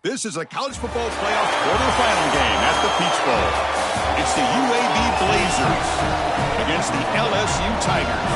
This is a college football playoff quarterfinal game at the Peach Bowl. It's the UAB Blazers against the LSU Tigers.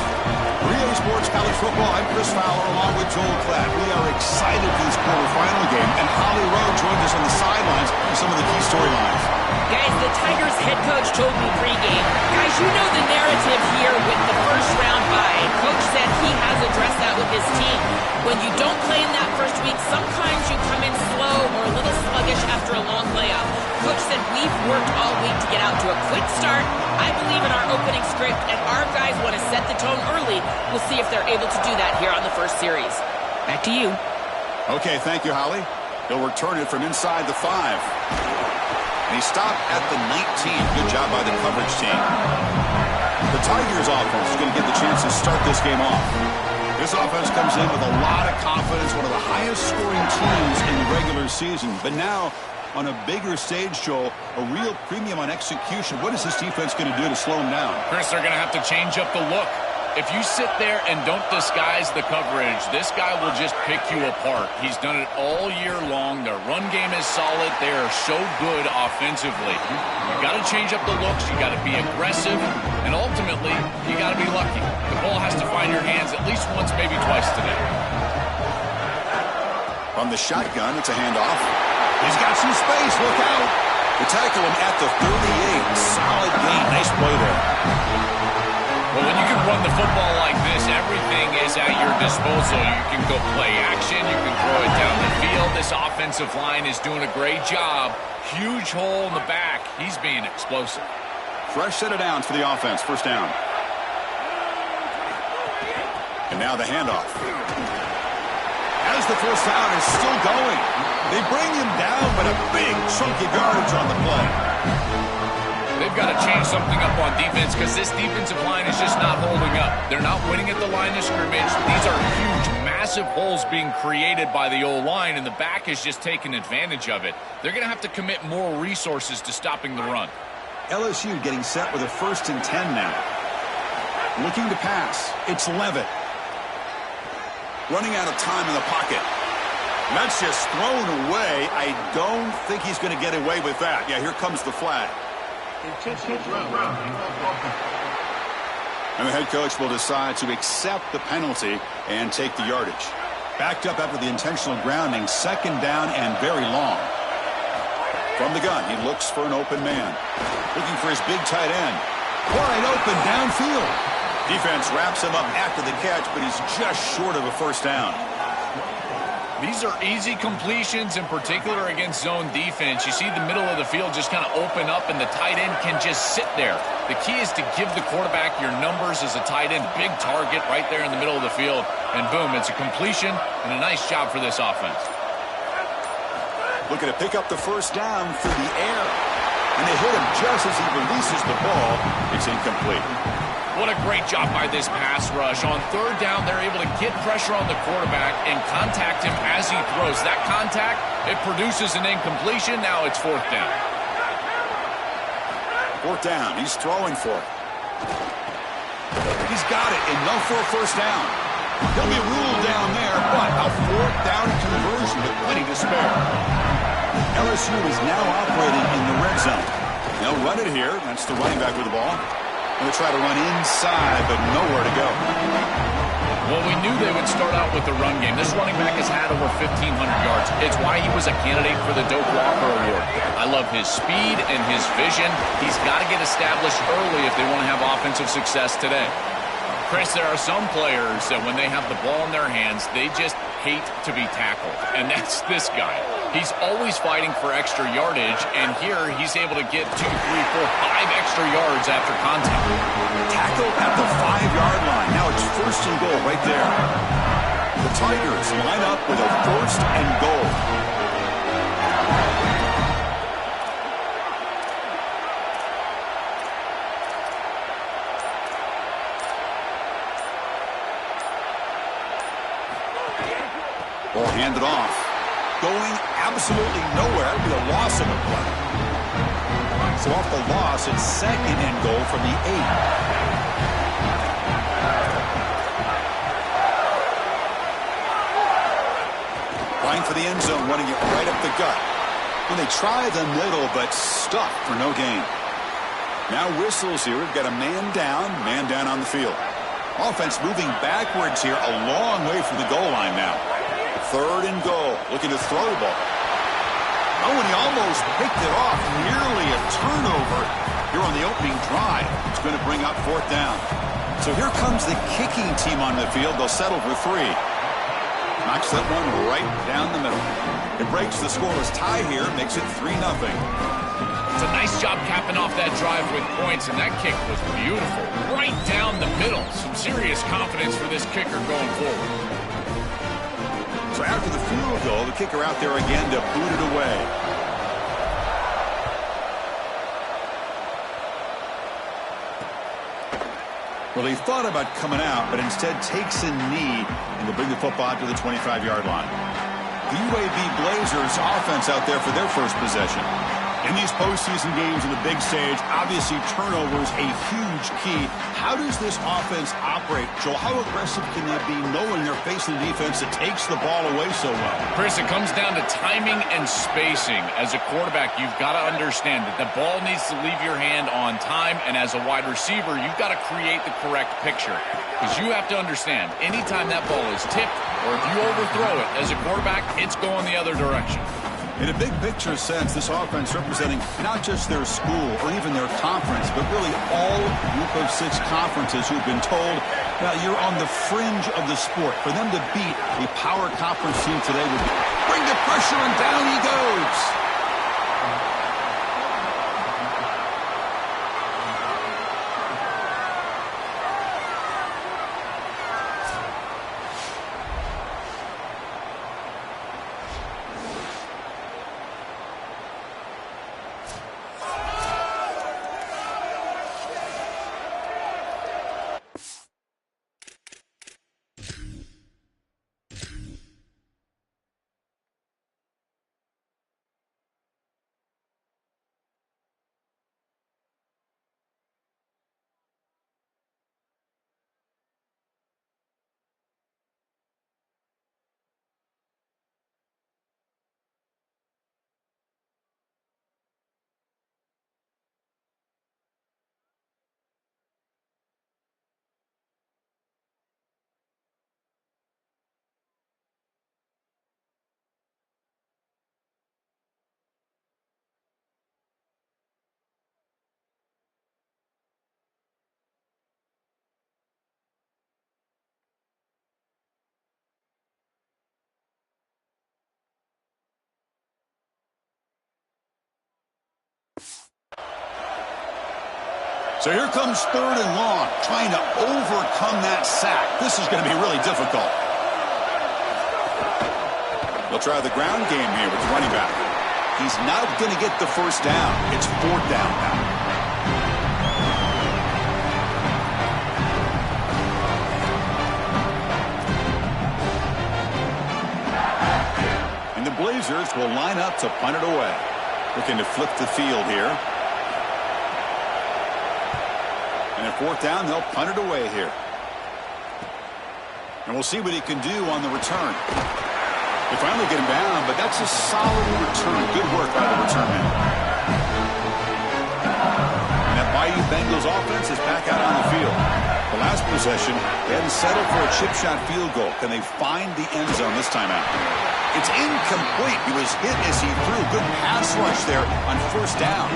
For EA Sports College Football, I'm Chris Fowler along with Joel Klatt. We are excited for this quarterfinal game, and Holly Rowe joins us on the sidelines for some of the key storylines. Guys, the Tigers head coach told me pregame, guys, you know the narrative here with the first round bye. Coach said he has addressed that with his team. When you don't play in that first week, sometimes you come in slow or a little sluggish after a long layoff. Coach said we've worked all week to get out to a quick start. I believe in our opening script, and our guys want to set the tone early. We'll see if they're able to do that here on the first series. Back to you. Okay, thank you, Holly. He'll return it from inside the 5. And he stopped at the 19. Good job by the coverage team. The Tigers offense is going to get the chance to start this game off. This offense comes in with a lot of confidence, one of the highest scoring teams in the regular season. But now, on a bigger stage, Joel, a real premium on execution. What is this defense going to do to slow them down? Chris, they're going to have to change up the look. If you sit there and don't disguise the coverage, this guy will just pick you apart. He's done it all year long. Their run game is solid. They are so good offensively. You got to change up the looks. You got to be aggressive. And ultimately, you got to be lucky. The ball has to find your hands at least once, maybe twice today. From the shotgun, it's a handoff. He's got some space. Look out. They tackle him at the 38. Solid gain. Nice play there. Well, when you can run the football like this, everything is at your disposal. You can go play action. You can throw it down the field. This offensive line is doing a great job. Huge hole in the back. He's being explosive. Fresh set of downs for the offense. First down. And now the handoff. As the first down is still going. They bring him down, but a big chunk of yardage on the play. They've got to change something up on defense because this defensive line is just not holding up. They're not winning at the line of scrimmage. These are huge, massive holes being created by the O-line, and the back is just taking advantage of it. They're going to have to commit more resources to stopping the run. LSU getting set with a 1st and 10 now. Looking to pass. It's Levitt. Running out of time in the pocket. That's just thrown away. I don't think he's going to get away with that. Yeah, here comes the flag. And the head coach will decide to accept the penalty and take the yardage. Backed up after the intentional grounding, 2nd down and very long. From the gun, he looks for an open man. Looking for his big tight end. Wide open downfield. Defense wraps him up after the catch, but he's just short of a first down. These are easy completions, in particular against zone defense. You see the middle of the field just kind of open up, and the tight end can just sit there. The key is to give the quarterback your numbers as a tight end. Big target right there in the middle of the field, and boom, it's a completion and a nice job for this offense. Looking to pick up the first down through the air. And they hit him just as he releases the ball. It's incomplete. What a great job by this pass rush. On 3rd down, they're able to get pressure on the quarterback and contact him as he throws. That contact, it produces an incompletion. Now it's 4th down. 4th down. He's throwing for it. He's got it. Enough for a first down. He'll be ruled down there, but a 4th down conversion with plenty to spare. LSU is now operating in the red zone. They'll run it here. That's the running back with the ball. Going to try to run inside, but nowhere to go. Well, we knew they would start out with the run game. This running back has had over 1,500 yards. It's why he was a candidate for the Doak Walker Award. I love his speed and his vision. He's got to get established early if they want to have offensive success today. Chris, there are some players that when they have the ball in their hands, they just hate to be tackled. And that's this guy. He's always fighting for extra yardage, and here he's able to get 2, 3, 4, 5 extra yards after contact. Tackle at the 5-yard line. Now it's 1st and goal right there. The Tigers line up with a 1st and goal. Ball handed off. Going absolutely nowhere. That'll be a loss of a play. So off the loss, it's 2nd and goal from the 8. Line for the the end zone, running it right up the gut. When they try the middle, but stuck for no gain. Now whistles here. We've got a man down on the field. Offense moving backwards here, a long way from the goal line now. 3rd and goal, looking to throw the ball. Oh, and he almost picked it off. Nearly a turnover here on the opening drive. It's going to bring up 4th down. So here comes the kicking team on the field. They'll settle for 3. Knocks that one right down the middle. It breaks the scoreless tie here, makes it 3-0. It's a nice job capping off that drive with points, and that kick was beautiful. Right down the middle. Some serious confidence for this kicker going forward. So after the field goal, the kicker out there again to boot it away. Well, he thought about coming out, but instead takes a knee and will bring the football out to the 25-yard line. The UAB Blazers offense out there for their first possession. In these postseason games in the big stage, obviously turnovers a huge key. How does this offense operate, Joel? How aggressive can they be knowing they're facing a defense that takes the ball away so well? Chris, it comes down to timing and spacing. As a quarterback, you've got to understand that the ball needs to leave your hand on time, and as a wide receiver, you've got to create the correct picture. Because you have to understand, anytime that ball is tipped or if you overthrow it as a quarterback, it's going the other direction. In a big picture sense, this offense representing not just their school or even their conference, but really all group of 6 conferences who've been told, well, you're on the fringe of the sport. For them to beat a power conference team today would bring the pressure, and down he goes. So here comes 3rd and long, trying to overcome that sack. This is going to be really difficult. They'll try the ground game here with the running back. He's not going to get the first down. It's 4th down now. And the Blazers will line up to punt it away. Looking to flip the field here. And at 4th down, they'll punt it away here. And we'll see what he can do on the return. They finally get him down, but that's a solid return. Good work by the return man. And that Bayou Bengals offense is back out on the field. The last possession, they hadn't settled for a chip shot field goal. Can they find the end zone this time out? It's incomplete. He was hit as he threw. Good pass rush there on 1st down.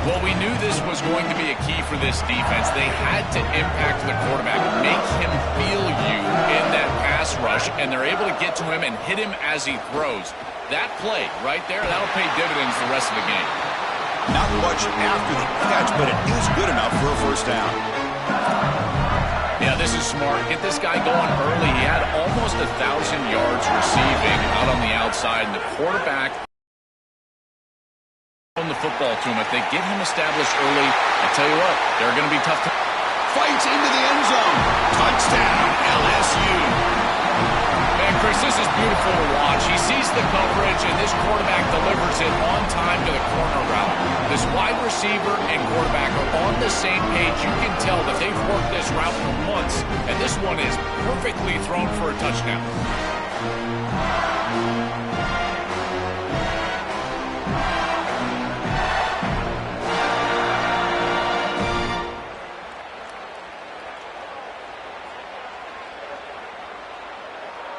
Well, we knew this was going to be a key for this defense. They had to impact the quarterback, make him feel you in that pass rush, and they're able to get to him and hit him as he throws. That play right there, that'll pay dividends the rest of the game. Not much after the catch, but it is good enough for a 1st down. Yeah, this is smart. Get this guy going early. He had almost 1,000 yards receiving out on the outside, and the quarterback on the football to him. If they get him established early, I tell you what, they're going to be tough to... Fights into the end zone. Touchdown, LSU. Man, Chris, this is beautiful to watch. He sees the coverage, and this quarterback delivers it on time to the corner route. This wide receiver and quarterback are on the same page. You can tell that they've worked this route for months, and this one is perfectly thrown for a touchdown.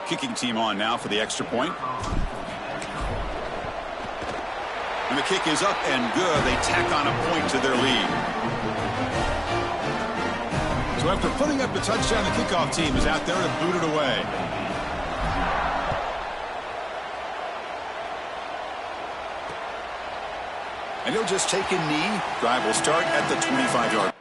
Kicking team on now for the extra point. And the kick is up and good. They tack on a point to their lead. So after putting up the touchdown, the kickoff team is out there to boot it away. And he'll just take a knee. Drive will start at the 25-yard.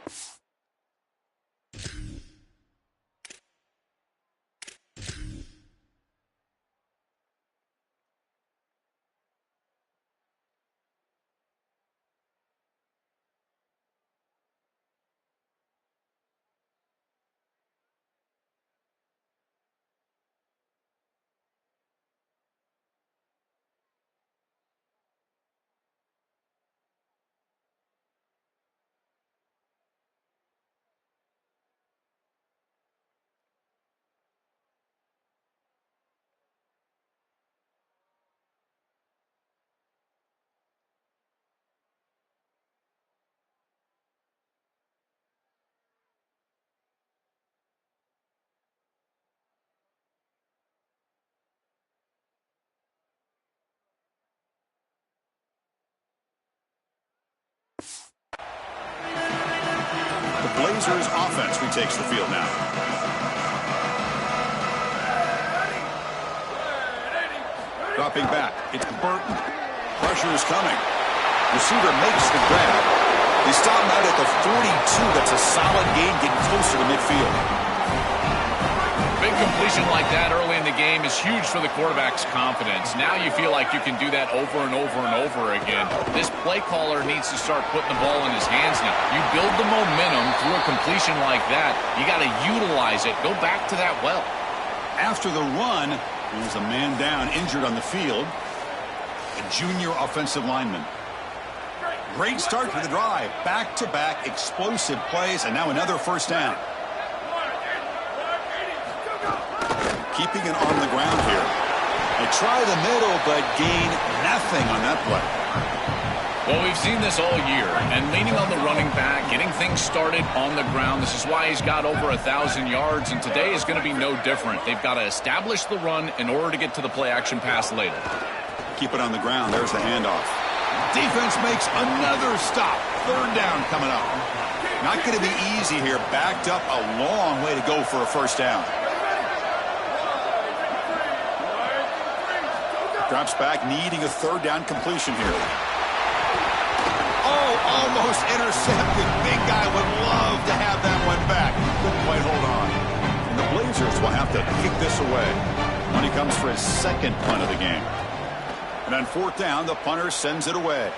Blazers offense retakes the field now. Dropping back. It's Burton. Pressure is coming. Receiver makes the grab. They stop him out at the 42. That's a solid gain, getting closer to midfield. Big completion like that early in the game is huge for the quarterback's confidence. Now you feel like you can do that over and over and over again. This play caller needs to start putting the ball in his hands now. You build the momentum through a completion like that. You got to utilize it. Go back to that well. After the run, there's a man down, injured on the field. A junior offensive lineman. Great start to the drive. Back-to-back explosive plays, and now another first down. Keeping it on the ground here. They try the middle, but gain nothing on that play. Well, we've seen this all year, and leaning on the running back, getting things started on the ground. This is why he's got over 1,000 yards, and today is going to be no different. They've got to establish the run in order to get to the play-action pass later. Keep it on the ground. There's the handoff. Defense makes another stop. Third down coming up. Not going to be easy here. Backed up a long way to go for a first down. Drops back, needing a third down completion here. Oh, almost intercepted. Big guy would love to have that one back. Couldn't quite hold on. And the Blazers will have to kick this away when he comes for his second punt of the game. And on fourth down, the punter sends it away.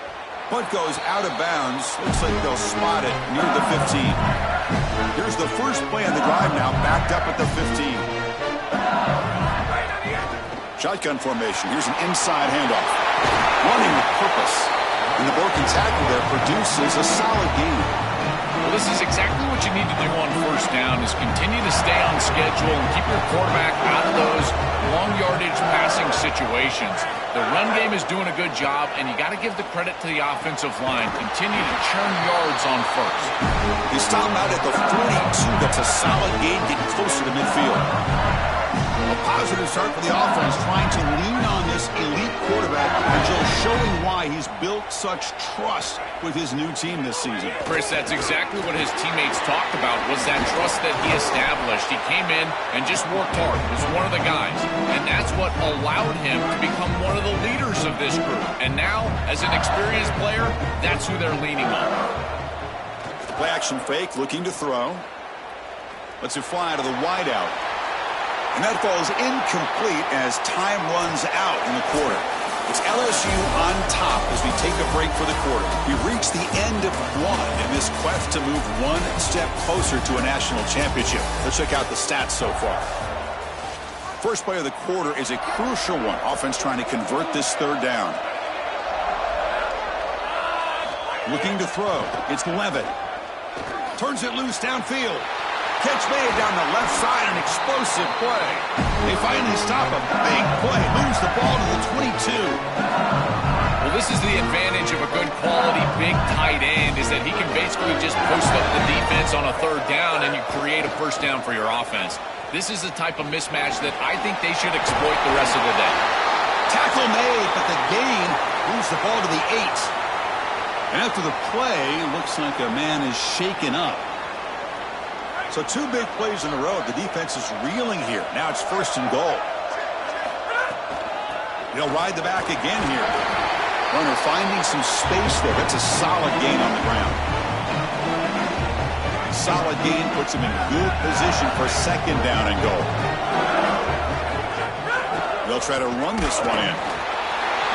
Punt goes out of bounds. Looks like they'll spot it near the 15. Here's the first play on the drive now, backed up at the 15. Shotgun formation. Here's an inside handoff. Running with purpose. And the broken tackle there produces a solid gain. Well, this is exactly what you need to do on first down is continue to stay on schedule and keep your quarterback out of those long yardage passing situations. The run game is doing a good job, and you got to give the credit to the offensive line. Continue to churn yards on first. They stop out at the 42. That's a solid gain, getting closer to midfield. A positive start for the offense, trying to lean on this elite quarterback and just showing why he's built such trust with his new team this season. Chris, that's exactly what his teammates talked about, was that trust that he established. He came in and just worked hard, was one of the guys, and that's what allowed him to become one of the leaders of this group. And now, as an experienced player, that's who they're leaning on. Play action fake, looking to throw. Lets it fly to the wideout. And that falls incomplete as time runs out in the quarter. It's LSU on top as we take a break for the quarter. We've reached the end of one in this quest to move one step closer to a national championship. Let's check out the stats so far. First play of the quarter is a crucial one. Offense trying to convert this third down. Looking to throw. It's Levitt. Turns it loose downfield. Catch made down the left side, an explosive play. They finally stop a big play, moves the ball to the 22. Well, This is the advantage of a good quality big tight end, is that he can basically just post up the defense on a third down and you create a first down for your offense. This is the type of mismatch that I think they should exploit the rest of the day. Tackle made, but the gain moves the ball to the 8. After the play, looks like a man is shaken up. So 2 big plays in a row. The defense is reeling here. Now it's 1st and goal. He'll ride the back again here. Runner finding some space there. That's a solid gain on the ground. Solid gain puts him in good position for 2nd down and goal. They'll try to run this one in.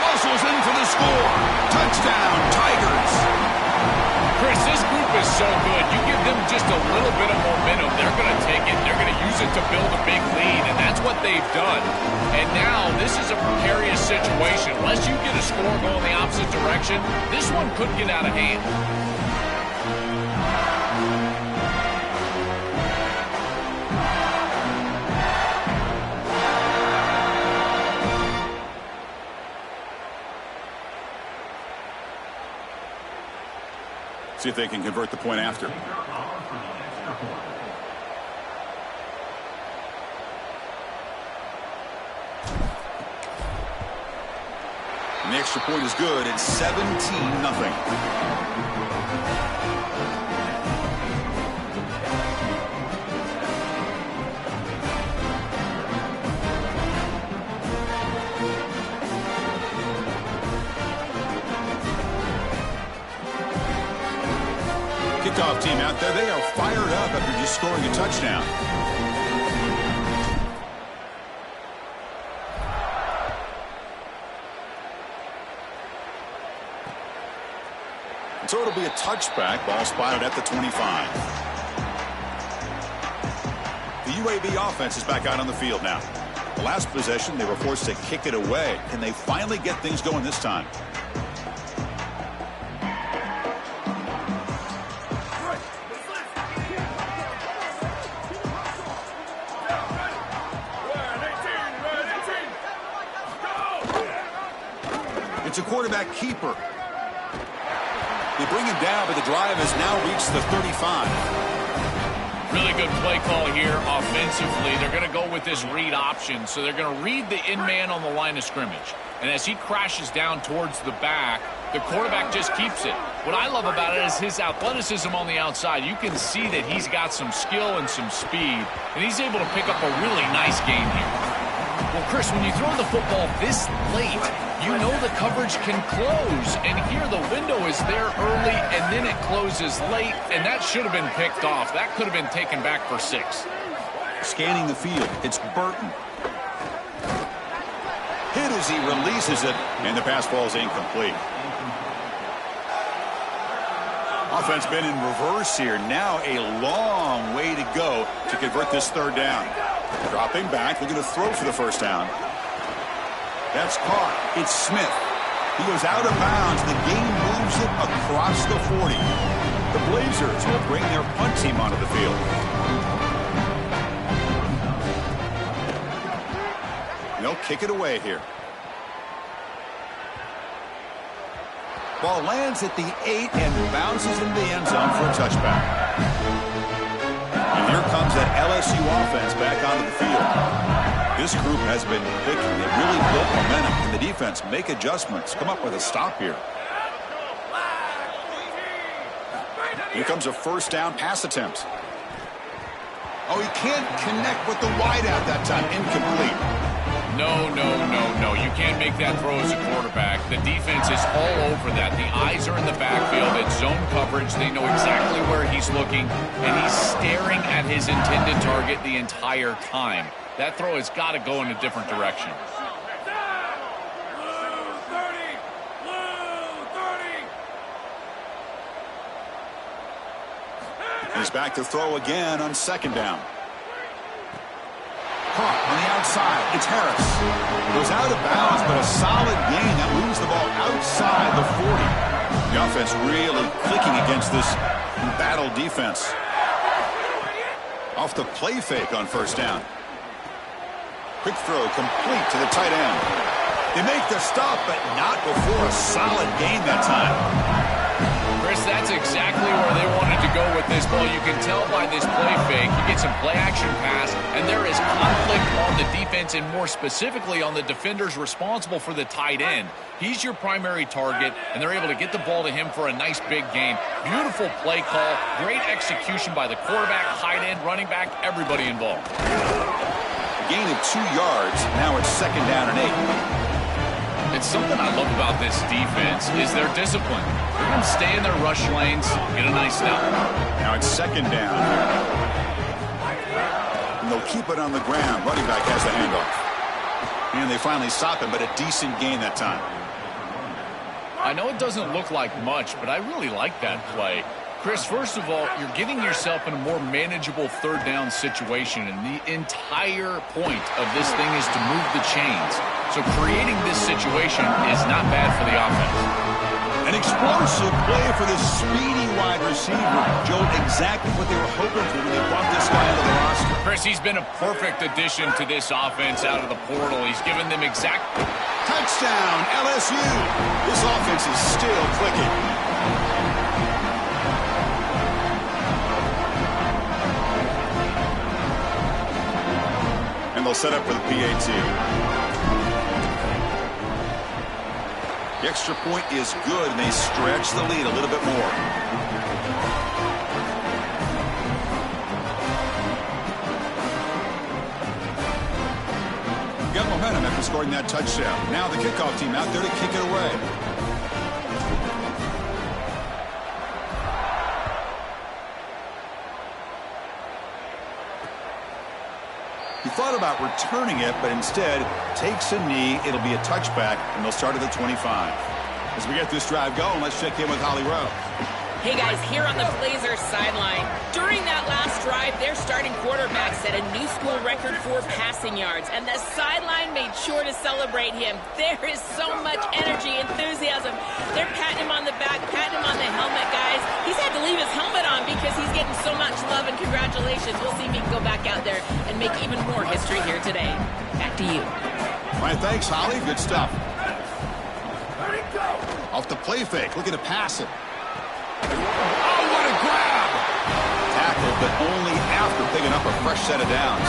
Muscles in for the score. Touchdown, Tigers. Chris, this group is so good. You give them just a little bit of momentum, they're going to take it. They're going to use it to build a big lead, and that's what they've done. And now this is a precarious situation. Unless you get a score going the opposite direction, this one could get out of hand. See if they can convert the point after. And the extra point is good. It's 17-0. Kickoff team out there. They are fired up after just scoring a touchdown. So it'll be a touchback. Ball spotted at the 25. The UAB offense is back out on the field now. The last possession, they were forced to kick it away. Can they finally get things going this time? It's a quarterback keeper. They bring him down, but the drive has now reached the 35. Really good play call here offensively. They're going to go with this read option. So they're going to read the in-man on the line of scrimmage. And as he crashes down towards the back, the quarterback just keeps it. What I love about it is his athleticism on the outside. You can see that he's got some skill and some speed, and he's able to pick up a really nice game here. Well, Chris, when you throw the football this late, you know the coverage can close. And here the window is there early, and then it closes late, and that should have been picked off. That could have been taken back for 6. Scanning the field, it's Burton. Hit as he releases it, and the pass ball is incomplete. Offense been in reverse here. Now a long way to go to convert this 3rd down. Dropping back, looking to throw for the 1st down. That's caught. It's Smith. He goes out of bounds. The game moves it across the 40. The Blazers will bring their punt team onto the field. They'll kick it away here. Ball lands at the 8 and bounces into the end zone for a touchback. And here comes that LSU offense back onto the field. This group has been clicking. They really built momentum. Can the defense make adjustments? Come up with a stop here. Here comes a 1st down pass attempt. Oh, he can't connect with the wideout that time. Incomplete. No. You can't make that throw as a quarterback. The defense is all over that. The eyes are in the backfield. It's zone coverage. They know exactly where he's looking, and he's staring at his intended target the entire time. That throw has got to go in a different direction. He's back to throw again on 2nd down. Caught on the outside. It's Harris. Goes out of bounds, but a solid gain. That moves the ball outside the 40. The offense really clicking against this battle defense. Off the play fake on 1st down. Quick throw complete to the tight end. They make the stop, but not before a solid gain that time. Chris, that's exactly where they wanted to go with this ball. You can tell by this play fake. He gets a play-action pass, and there is conflict on the defense, and more specifically on the defenders responsible for the tight end. He's your primary target, and they're able to get the ball to him for a nice big gain. Beautiful play call, great execution by the quarterback, tight end, running back, everybody involved. A gain of 2 yards. Now it's 2nd down and 8. It's something I love about this defense is their discipline. They're going to stay in their rush lanes, get a nice snap. Now it's 2nd down. And they'll keep it on the ground. Running back has the handoff. And they finally stop him, but a decent gain that time. I know it doesn't look like much, but I really like that play. Chris, first of all, you're getting yourself in a more manageable 3rd down situation, and the entire point of this thing is to move the chains. So creating this situation is not bad for the offense. An explosive play for this speedy wide receiver. Joe, exactly what they were hoping for when they brought this guy into the roster. Chris, he's been a perfect addition to this offense out of the portal. He's given them exact... Touchdown, LSU. This offense is still clicking. And they'll set up for the PAT. The extra point is good, and they stretch the lead a little bit more. Got momentum after scoring that touchdown. Now the kickoff team out there to kick it away. He thought about returning it, but instead takes a knee. It'll be a touchback, and they'll start at the 25. As we get this drive going, let's check in with Holly Rowe. Hey guys, here on the Blazers sideline. During that last drive, their starting quarterback set a new school record for passing yards, and the sideline made sure to celebrate him. There is so much energy, enthusiasm. They're patting him on the back, patting him on the helmet, guys. He's had to leave his helmet on because he's getting so much love and congratulations. We'll see if he can go back out there and make even more history here today. Back to you. All right, thanks, Holly. Good stuff. Off the play fake, looking to pass it. Oh, what a grab! Tackled, but only after picking up a fresh set of downs.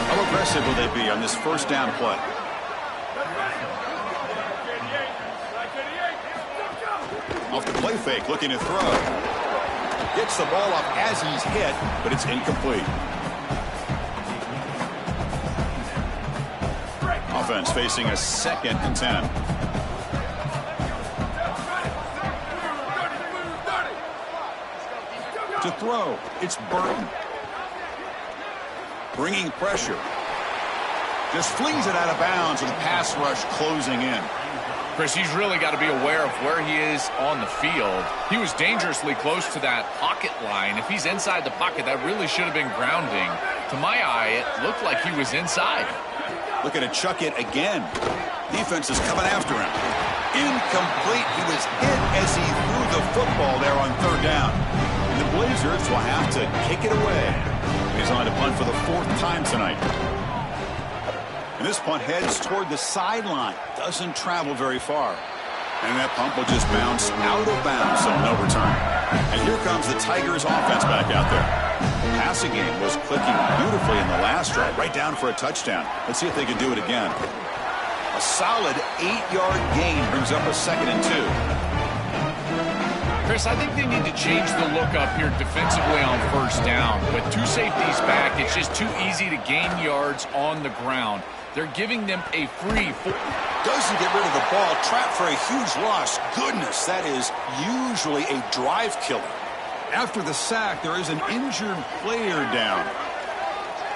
How aggressive will they be on this 1st down play? Off the play fake, looking to throw. Gets the ball up as he's hit, but it's incomplete. Offense facing a 2nd and 10. To throw, it's Burton. Bringing pressure. Just flings it out of bounds with a pass rush closing in. Chris, he's really got to be aware of where he is on the field. He was dangerously close to that pocket line. If he's inside the pocket, that really should have been grounding. To my eye, it looked like he was inside. Looking to chuck it again. Defense is coming after him. Incomplete. He was hit as he threw the football there on 3rd down. The Blazers will have to kick it away. He's on to punt for the 4th time tonight. And this punt heads toward the sideline. Doesn't travel very far. And that punt will just bounce out of bounds, so no return. And here comes the Tigers offense back out there. The passing game was clicking beautifully in the last drive, right down for a touchdown. Let's see if they can do it again. A solid 8-yard gain brings up a 2nd and 2. Chris, I think they need to change the look up here defensively on 1st down. With 2 safeties back, it's just too easy to gain yards on the ground. They're giving them a free... Doesn't get rid of the ball, trapped for a huge loss. Goodness, that is usually a drive killer. After the sack, there is an injured player down.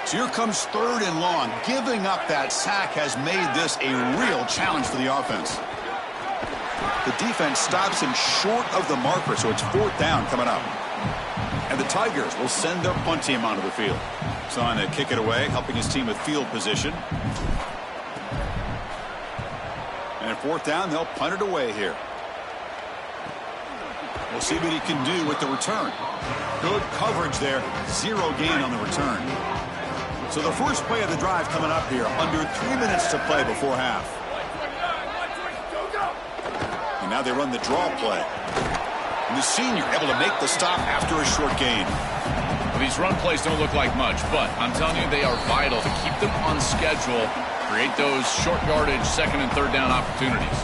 So here comes 3rd and long. Giving up that sack has made this a real challenge for the offense. The defense stops him short of the marker, so it's 4th down coming up. And the Tigers will send their punt team onto the field. So on to kick it away, helping his team with field position. And at 4th down, they'll punt it away here. We'll see what he can do with the return. Good coverage there. 0 gain on the return. So the first play of the drive coming up here. Under 3 minutes to play before half. And now they run the draw play. And the senior able to make the stop after a short gain. Well, these run plays don't look like much, but I'm telling you they are vital to keep them on schedule, create those short yardage second and third down opportunities.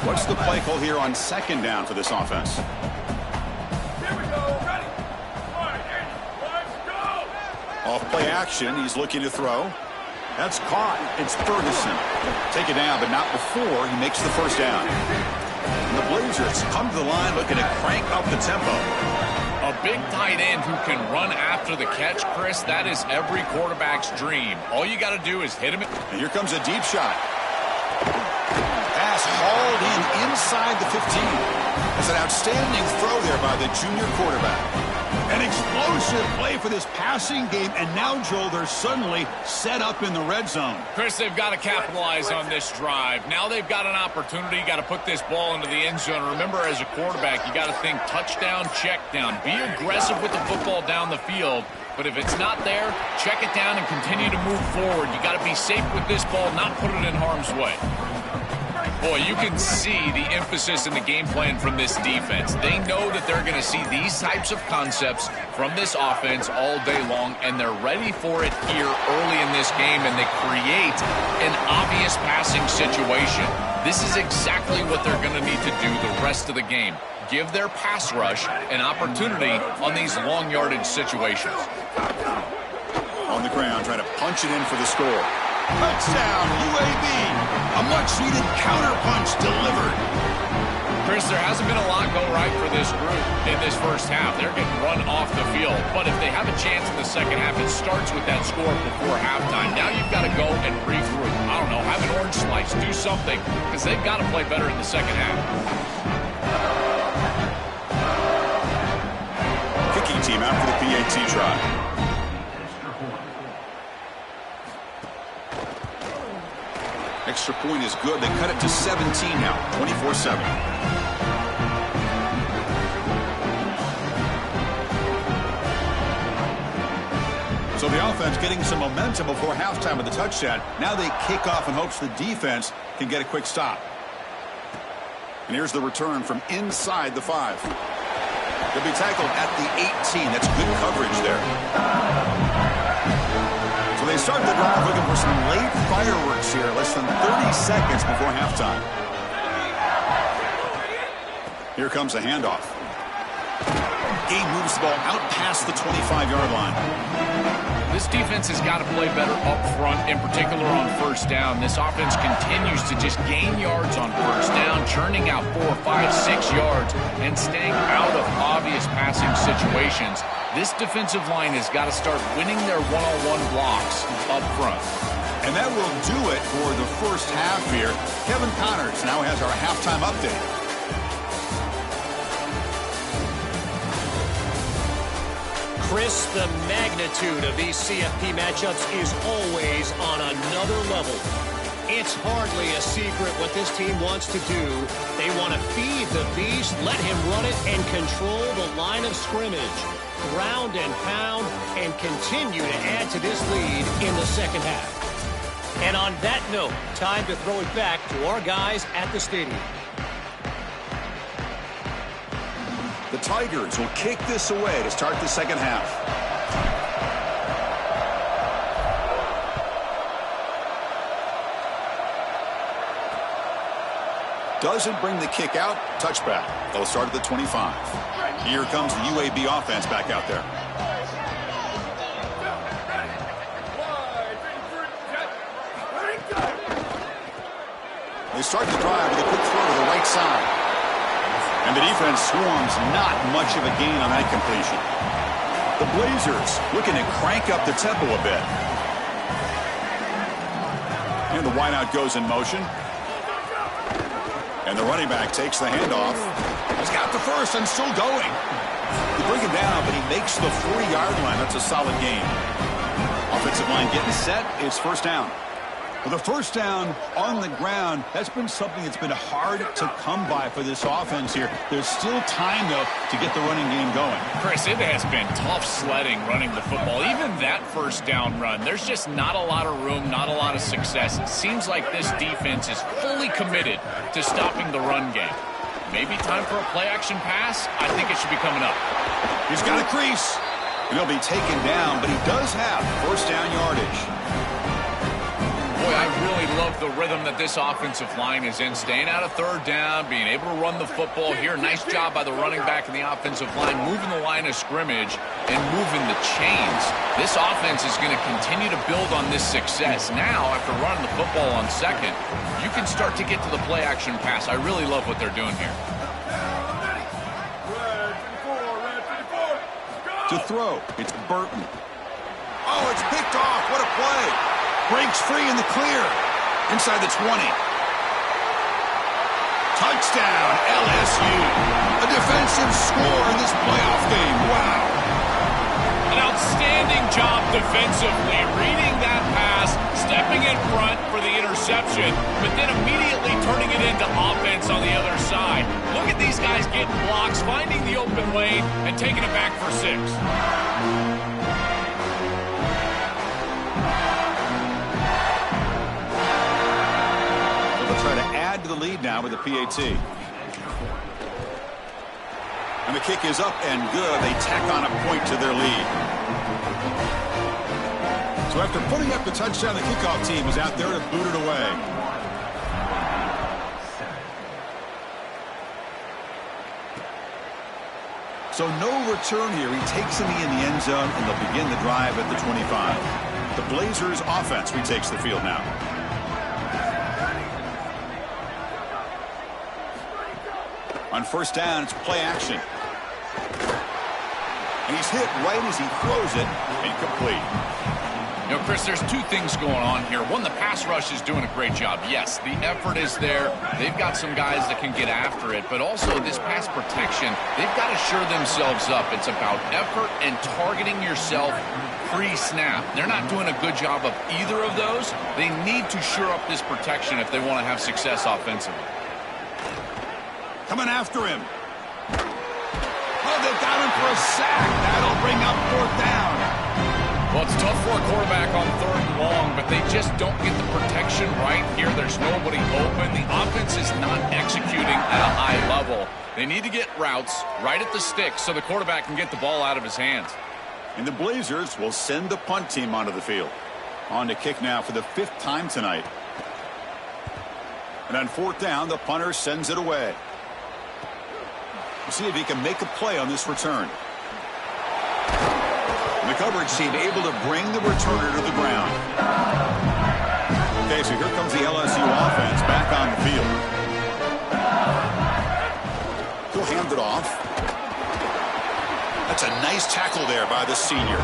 What's the play call here on second down for this offense? Here we go. Ready. All right, let's go. Off play action. He's looking to throw. That's caught. It's Ferguson. Take it down, but not before he makes the first down. And the Blazers come to the line looking to crank up the tempo. A big tight end who can run after the catch, Chris, that is every quarterback's dream. All you got to do is hit him. And here comes a deep shot. Pass hauled in inside the 15. That's an outstanding throw there by the junior quarterback. An explosive play for this passing game, and now, Joel, they're suddenly set up in the red zone. Chris, they've got to capitalize on this drive. Now they've got an opportunity. You got to put this ball into the end zone. Remember, as a quarterback, you got to think touchdown, check down. Be aggressive with the football down the field. But if it's not there, check it down and continue to move forward. You got to be safe with this ball, not put it in harm's way. Boy, you can see the emphasis in the game plan from this defense. They know that they're going to see these types of concepts from this offense all day long, and they're ready for it here early in this game, and they create an obvious passing situation. This is exactly what they're going to need to do the rest of the game. Give their pass rush an opportunity on these long yardage situations. On the ground, trying to punch it in for the score. Touchdown, UAB. A much-needed counterpunch delivered. Chris, there hasn't been a lot go right for this group in this first half. They're getting run off the field. But if they have a chance in the second half, it starts with that score before halftime. Now you've got to go and regroup. I don't know, have an orange slice, do something, because they've got to play better in the second half. Kicking team out for the PAT try. Extra point is good. They cut it to 17 now, 24-7. So the offense getting some momentum before halftime with the touchdown. Now they kick off in hopes the defense can get a quick stop. And here's the return from inside the 5. They'll be tackled at the 18. That's good coverage there. So they start the drive looking for some late fireworks here, less than 30 seconds before halftime. Here comes a handoff. Gabe moves the ball out past the 25-yard line. This defense has got to play better up front, in particular on first down. This offense continues to just gain yards on first down, churning out 4, 5, 6 yards, and staying out of obvious passing situations. This defensive line has got to start winning their one-on-one blocks up front. And that will do it for the first half here. Kevin Connors now has our halftime update. Chris, the magnitude of these CFP matchups is always on another level. It's hardly a secret what this team wants to do. They want to feed the beast, let him run it, and control the line of scrimmage. Ground and pound, and continue to add to this lead in the second half. And on that note, time to throw it back to our guys at the stadium. The Tigers will kick this away to start the second half. Doesn't bring the kick out. Touchback. They'll start at the 25. Here comes the UAB offense back out there. They start the drive with a quick throw to the right side. And the defense swarms, not much of a gain on that completion. The Blazers looking to crank up the tempo a bit. And the wideout goes in motion. And the running back takes the handoff. He's got the first and still going. They bring him down, but he makes the 40-yard line. That's a solid gain. Offensive line getting set. It's first down. Well, the first down on the ground, that's been something that's been hard to come by for this offense here. There's still time, though, to get the running game going. Chris, it has been tough sledding running the football. Even that first down run, there's just not a lot of room, not a lot of success. It seems like this defense is fully committed to stopping the run game. Maybe time for a play-action pass? I think it should be coming up. He's got a crease. And he'll be taken down, but he does have first down yardage. Boy, I really love the rhythm that this offensive line is in. Staying out of third down, being able to run the football here. Nice job by the running back and the offensive line, moving the line of scrimmage and moving the chains. This offense is going to continue to build on this success. Now, after running the football on second, you can start to get to the play-action pass. I really love what they're doing here. To throw, it's Burton. Oh, it's picked off. What a play. Breaks free in the clear. Inside the 20. Touchdown, LSU. A defensive score in this playoff game. Wow. An outstanding job defensively, reading that pass, stepping in front for the interception, but then immediately turning it into offense on the other side. Look at these guys getting blocks, finding the open lane, and taking it back for 6. Try to add to the lead now with the PAT. And the kick is up and good. They tack on a point to their lead. So after putting up the touchdown, the kickoff team is out there to boot it away. So no return here. He takes the knee in the end zone, and they'll begin the drive at the 25. The Blazers offense retakes the field now. On first down, it's play action. And he's hit right as he throws it, incomplete. You know, Chris, there's 2 things going on here. One, the pass rush is doing a great job. Yes, the effort is there. They've got some guys that can get after it. But also, this pass protection, they've got to shore themselves up. It's about effort and targeting yourself pre-snap. They're not doing a good job of either of those. They need to shore up this protection if they want to have success offensively. Coming after him. Oh, they've got him for a sack. That'll bring up fourth down. Well, it's tough for a quarterback on third and long, but they just don't get the protection right here. There's nobody open. The offense is not executing at a high level. They need to get routes right at the stick so the quarterback can get the ball out of his hands. And the Blazers will send the punt team onto the field. On to kick now for the 5th time tonight. And on fourth down, the punter sends it away. We'll see if he can make a play on this return. And the coverage team able to bring the returner to the ground. Okay, so here comes the LSU offense back on the field. He'll hand it off. That's a nice tackle there by the senior.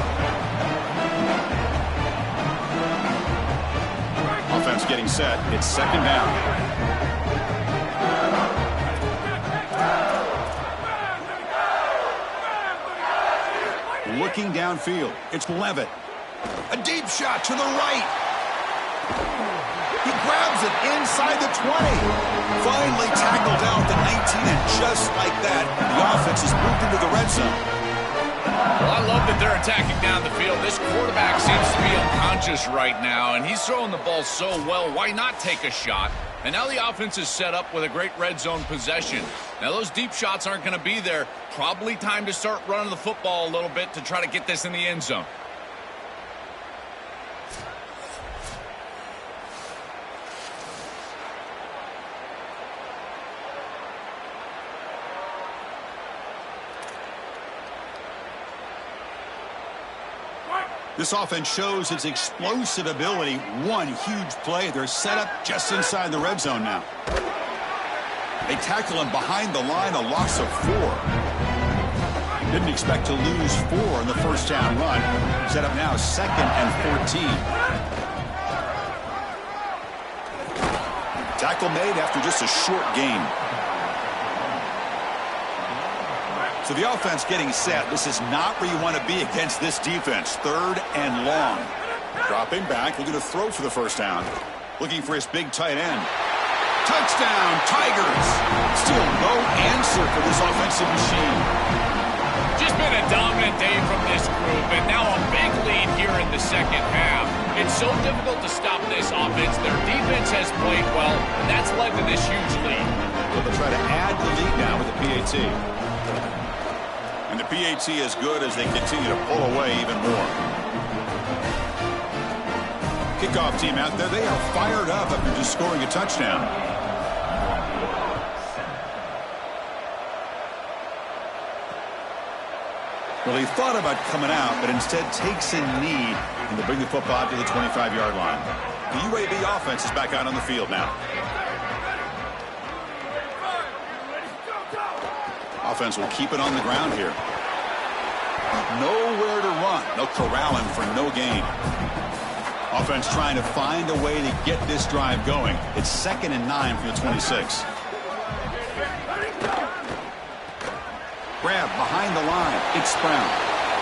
Offense getting set. It's second down. Looking downfield. It's Levitt. A deep shot to the right. He grabs it inside the 20. Finally tackled out the 19, and just like that, the offense has moved into the red zone. Well, I love that they're attacking down the field. This quarterback seems to be unconscious right now, and he's throwing the ball so well. Why not take a shot? And now the offense is set up with a great red zone possession. Now those deep shots aren't going to be there. Probably time to start running the football a little bit to try to get this in the end zone. This offense shows its explosive ability. One huge play. They're set up just inside the red zone now. They tackle him behind the line, a loss of 4. Didn't expect to lose 4 in the first down run. Set up now 2nd and 14. Tackle made after just a short gain. So the offense getting set. This is not where you want to be against this defense. 3rd and long. Dropping back, looking to throw for the first down. Looking for his big tight end. Touchdown, Tigers. Still no answer for this offensive machine. Just been a dominant day from this group, and now a big lead here in the second half. It's so difficult to stop this offense. Their defense has played well, and that's led to this huge lead. So they'll try to add the lead now with the PAT. And the PAT is good as they continue to pull away even more. Kickoff team out there, they are fired up after just scoring a touchdown. Well, he thought about coming out, but instead takes a knee and to bring the football out to the 25-yard line. The UAB offense is back out on the field now. Offense will keep it on the ground here. Nowhere to run. They'll corral him for no gain. Offense trying to find a way to get this drive going. It's 2nd and 9 from the 26. Grab behind the line. It's Brown.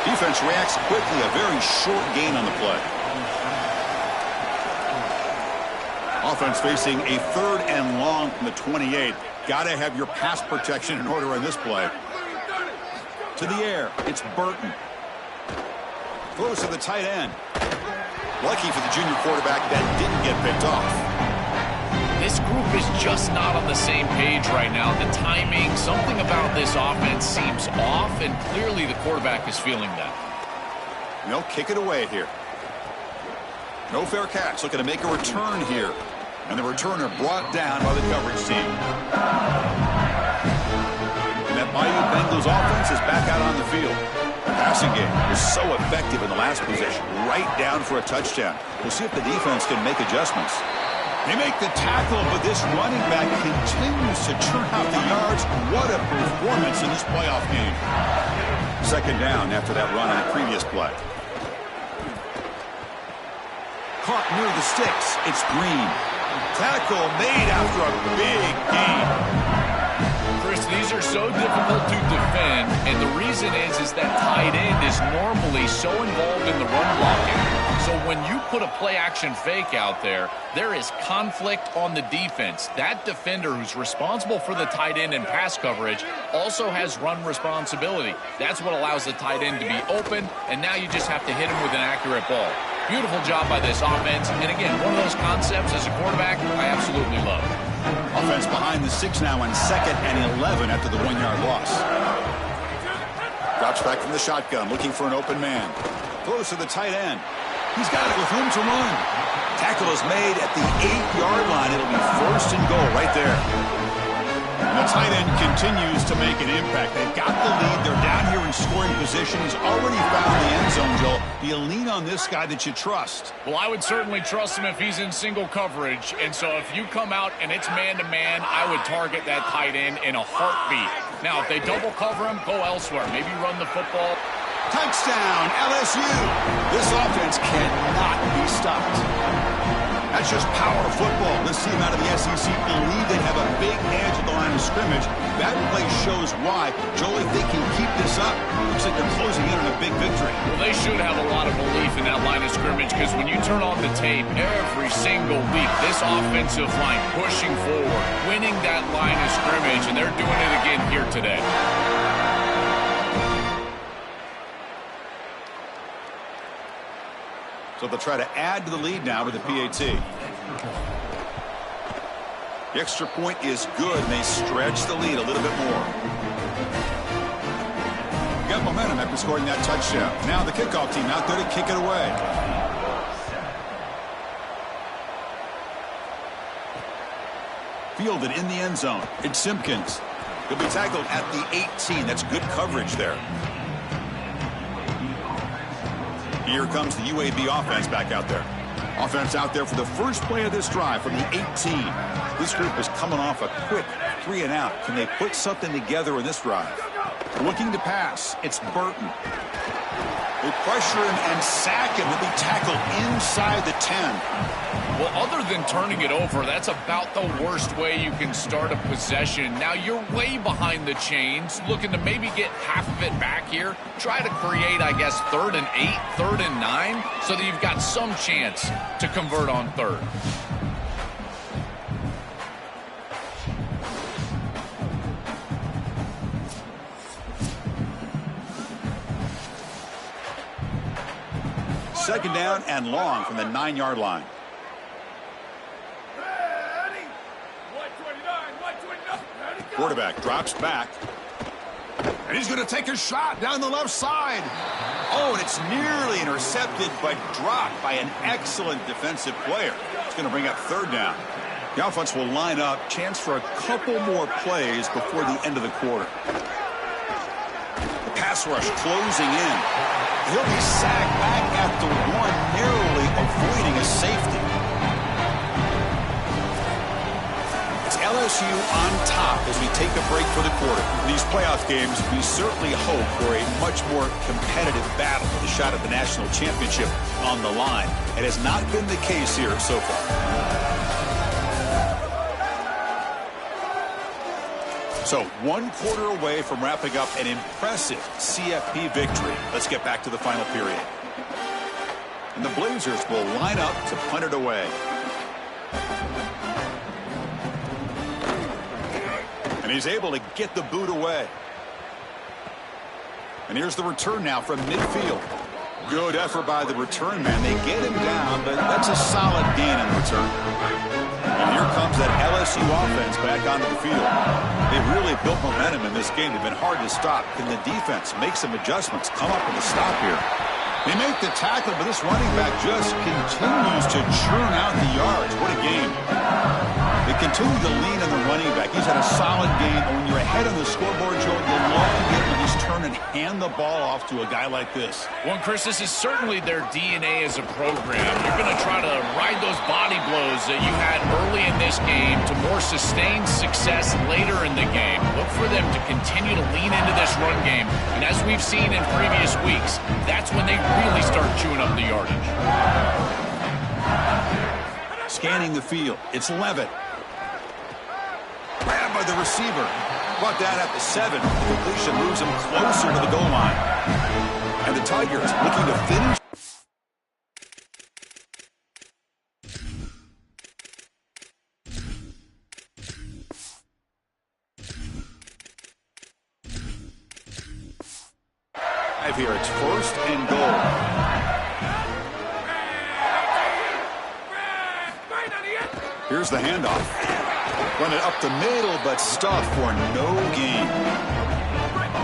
Defense reacts quickly. A very short gain on the play. Offense facing a 3rd and long from the 28. Got to have your pass protection in order on this play. To the air. It's Burton. Throws to the tight end. Lucky for the junior quarterback that didn't get picked off. This group is just not on the same page right now. The timing, something about this offense seems off, and clearly the quarterback is feeling that. And they'll kick it away here. No fair catch. Looking to make a return here. And the returner brought down by the coverage team. And that Bayou Bengals offense is back out on the field. The passing game was so effective in the last possession, right down for a touchdown. We'll see if the defense can make adjustments. They make the tackle, but this running back continues to churn out the yards. What a performance in this playoff game. 2nd down after that run on the previous play. Caught near the sticks. It's Green. Tackle made after a big gain. Chris, these are so difficult to defend, and the reason is that tight end is normally so involved in the run blocking. So when you put a play-action fake out there, there is conflict on the defense. That defender who's responsible for the tight end and pass coverage also has run responsibility. That's what allows the tight end to be open, and now you just have to hit him with an accurate ball. Beautiful job by this offense, and again, one of those concepts as a quarterback I absolutely love. Offense behind the 6 now on 2nd and 11 after the 1-yard loss. Drops back from the shotgun, looking for an open man. Throws to the tight end. He's got it with room to run. Tackle is made at the 8-yard line. It'll be 1st and goal right there. And the tight end continues to make an impact. They've got the lead. They're down here in scoring position. He's already found the end zone, Joel. Do you lean on this guy that you trust? Well, I would certainly trust him if he's in single coverage. And so if you come out and it's man-to-man, I would target that tight end in a heartbeat. Now, if they double cover him, go elsewhere. Maybe run the football. Touchdown, LSU. This offense cannot be stopped. That's just power football. This team out of the SEC believe they have a big edge at the line of scrimmage. That play shows why. Joel, if they can keep this up, looks like they're closing in on a big victory. Well, they should have a lot of belief in that line of scrimmage, because when you turn on the tape every single week, this offensive line pushing forward, winning that line of scrimmage, and they're doing it again here today. So they'll try to add to the lead now with the PAT. The extra point is good, and they stretch the lead a little bit more. Got momentum after scoring that touchdown. Now the kickoff team out there to kick it away. Fielded in the end zone. It's Simpkins. He'll be tackled at the 18. That's good coverage there. Here comes the UAB offense back out there. Offense out there for the first play of this drive from the 18. This group is coming off a quick 3 and out. Can they put something together in this drive? Looking to pass. It's Burton. They pressure him and sack him. He'll be tackled inside the 10. Well, other than turning it over, that's about the worst way you can start a possession. Now, you're way behind the chains, looking to maybe get half of it back here. Try to create, I guess, 3rd and 8, 3rd and 9, so that you've got some chance to convert on 3rd. second down and long from the 9-yard line. Ready? 129. Ready, go. Quarterback drops back. And he's going to take a shot down the left side. Oh, and it's nearly intercepted, but dropped by an excellent defensive player. It's going to bring up third down. The offense will line up. Chance for a couple more plays before the end of the quarter. The pass rush closing in. He'll be sacked back at the 1, narrowly avoiding a safety. It's LSU on top as we take a break for the quarter. In these playoff games, we certainly hope for a much more competitive battle with a shot at the national championship on the line. It has not been the case here so far. So 1 quarter away from wrapping up an impressive CFB victory. Let's get back to the final period. And the Blazers will line up to punt it away. And he's able to get the boot away. And here's the return now from midfield. Good effort by the return man. They get him down, but that's a solid gain in return. And here comes that LSU offense back onto the field. They really built momentum in this game. They've been hard to stop. Can the defense make some adjustments? Come up with a stop here. They make the tackle, but this running back just continues to churn out the yards. What a game. They continue to lean on the running back. He's had a solid game. And when you're ahead on the scoreboard, Joe, you'll love to get him to just turn and hand the ball off to a guy like this. Well, Chris, this is certainly their DNA as a program. You're going to try to ride those body blows that you had early in this game to more sustained success later in the game. Look for them to continue to lean into this run game. And as we've seen in previous weeks, that's when they really start chewing up the yardage. Scanning the field. It's Levitt. Grabbed by the receiver. Brought down at the 7. The completion moves him closer to the goal line. And the Tigers looking to finish. Here it's first and goal. Here's the handoff. Run it up the middle, but stuffed for no gain.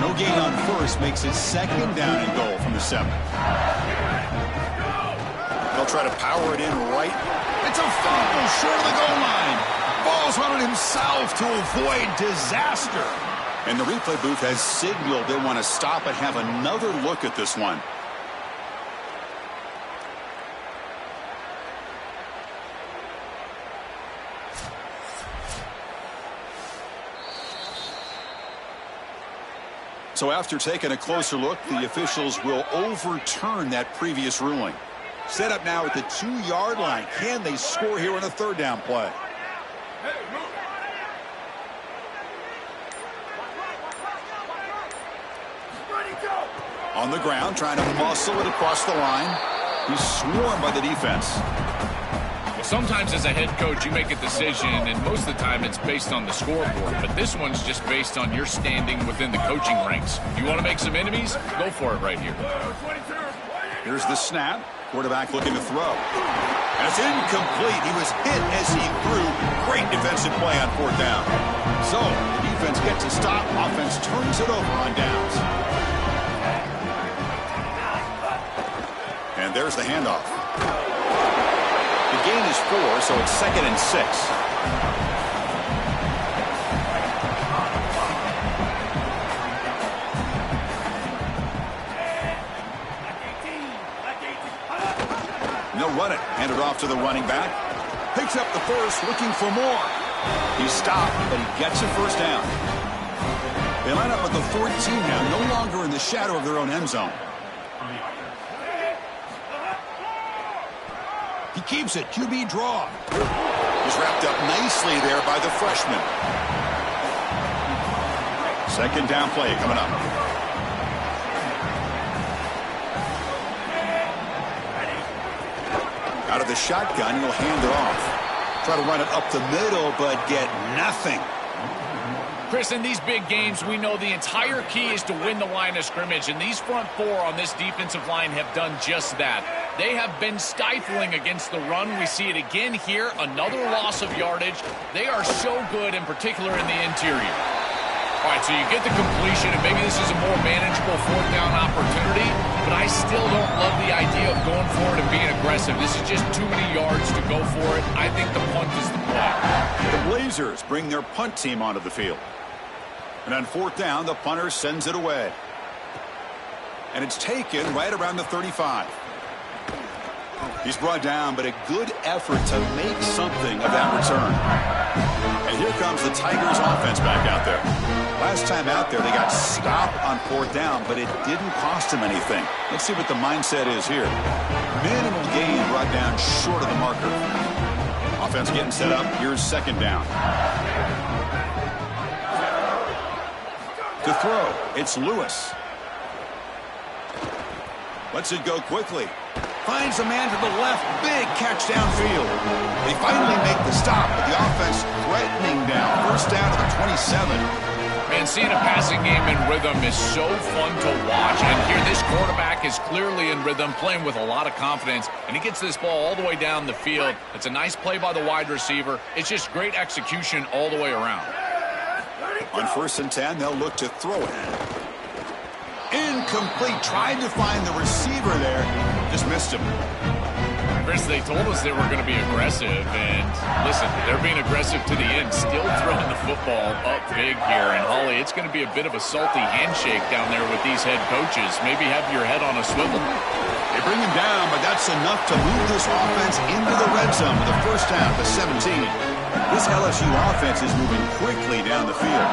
No gain on first makes it second down and goal from the 7. They'll try to power it in right. It's a fumble short of the goal line. Ball's running himself to avoid disaster. And the replay booth has signaled they want to stop and have another look at this one. So after taking a closer look, the officials will overturn that previous ruling. Set up now at the 2-yard line. Can they score here in a third down play? On the ground, trying to muscle it across the line. He's swarmed by the defense. Well, sometimes as a head coach, you make a decision, and most of the time it's based on the scoreboard. But this one's just based on your standing within the coaching ranks. If you want to make some enemies, go for it right here. Here's the snap. Quarterback looking to throw. And it's incomplete. He was hit as he threw. Great defensive play on fourth down. So the defense gets a stop. Offense turns it over on downs. And there's the handoff. The gain is 4, so it's 2nd and 6. And they'll run it. Hand it off to the running back. Picks up the first, looking for more. He's stopped, but he gets a first down. They line up at the 14 now, no longer in the shadow of their own end zone. He keeps it. QB draw. He's wrapped up nicely there by the freshman. Second down play coming up. Out of the shotgun, he'll hand it off. Try to run it up the middle, but get nothing. Chris, in these big games, we know the entire key is to win the line of scrimmage, and these front four on this defensive line have done just that. They have been stifling against the run. We see it again here, another loss of yardage. They are so good, in particular in the interior. All right, so you get the completion, and maybe this is a more manageable fourth down opportunity, but I still don't love the idea of going for it and being aggressive. This is just too many yards to go for it. I think the punt is the play. The Blazers bring their punt team onto the field. And on fourth down, the punter sends it away. And it's taken right around the 35. He's brought down, but a good effort to make something of that return. And here comes the Tigers offense back out there. Last time out there, they got stopped on fourth down, but it didn't cost them anything. Let's see what the mindset is here. Minimal gain brought down short of the marker. Offense getting set up. Here's second down. To throw, it's Lewis. Lets it go quickly. Finds a man to the left. Big catch downfield. They finally make the stop, but the offense threatening down. First down to the 27. Man, seeing a passing game in rhythm is so fun to watch. And here, this quarterback is clearly in rhythm, playing with a lot of confidence. And he gets this ball all the way down the field. It's a nice play by the wide receiver. It's just great execution all the way around. On 1st and 10, they'll look to throw it. Incomplete. Tried to find the receiver there. Just missed him. Chris, they told us they were going to be aggressive. And listen, they're being aggressive to the end. Still throwing the football up big here. And, Holly, it's going to be a bit of a salty handshake down there with these head coaches. Maybe have your head on a swivel. They bring him down, but that's enough to move this offense into the red zone with a first down to 17. This LSU offense is moving quickly down the field.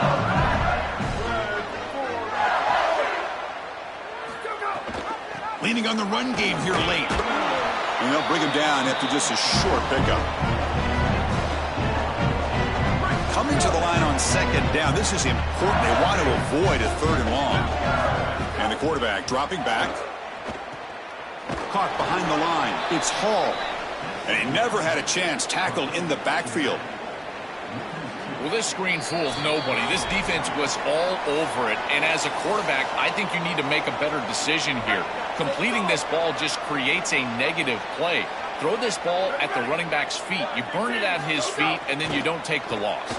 Leaning on the run game here late. And they'll bring him down after just a short pickup. Coming to the line on second down. This is important. They want to avoid a third and long. And the quarterback dropping back. Caught behind the line. It's Hall. And he never had a chance tackled in the backfield. Well, this screen fools nobody. This defense was all over it. And as a quarterback, I think you need to make a better decision here. Completing this ball just creates a negative play. Throw this ball at the running back's feet. You burn it at his feet, and then you don't take the loss.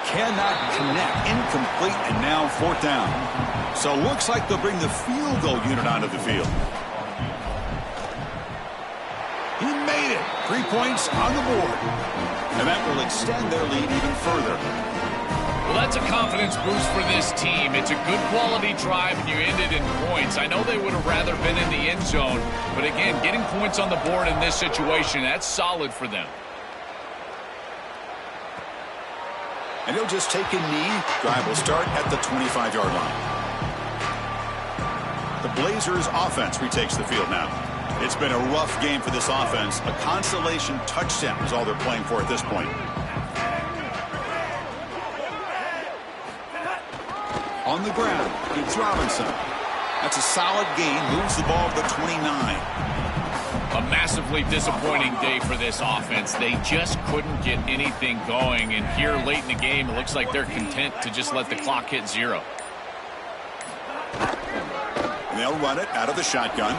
Cannot connect. Incomplete, and now fourth down. So looks like they'll bring the field goal unit onto the field. He made it. 3 points on the board. And that will extend their lead even further. Well, that's a confidence boost for this team. It's a good quality drive, and you ended in points. I know they would have rather been in the end zone, but again, getting points on the board in this situation, that's solid for them. And he'll just take a knee. Drive will start at the 25-yard line. The Blazers offense retakes the field now. It's been a rough game for this offense. A consolation touchdown is all they're playing for at this point. On the ground, it's Robinson. That's a solid gain. Moves the ball to the 29. A massively disappointing day for this offense. They just couldn't get anything going. And here late in the game, it looks like they're content to just let the clock hit 0. And they'll run it out of the shotgun.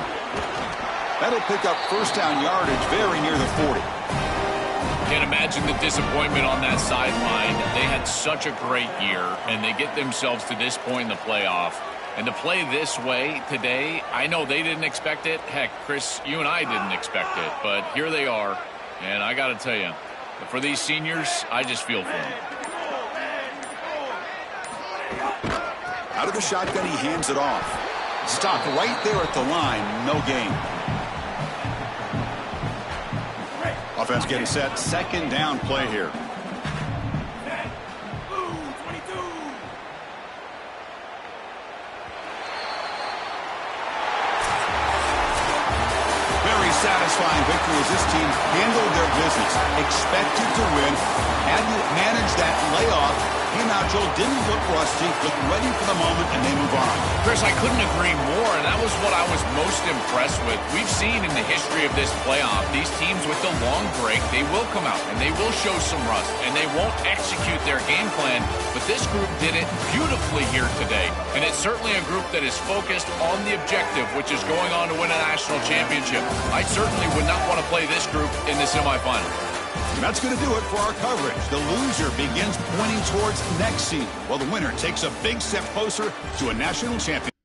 That'll pick up first down yardage very near the 40. Can't imagine the disappointment on that sideline. They had such a great year, and they get themselves to this point in the playoff. And to play this way today, I know they didn't expect it. Heck, Chris, you and I didn't expect it. But here they are, and I got to tell you, for these seniors, I just feel for them. Out of the shotgun, he hands it off. Stopped right there at the line, no gain. Offense getting set. Second down play here. Very satisfying victory as this team handled their business. Expected to win. had to manage that layoff. Came out, Joel didn't look rusty, looked ready for the moment, and they move on. Chris, I couldn't agree more, and that was what I was most impressed with. We've seen in the history of this playoff, these teams with the long break, they will come out, and they will show some rust, and they won't execute their game plan, but this group did it beautifully here today, and it's certainly a group that is focused on the objective, which is going on to win a national championship. I certainly would not want to play this group in the semifinal. And that's going to do it for our coverage. The loser begins pointing towards next season, while the winner takes a big step closer to a national championship.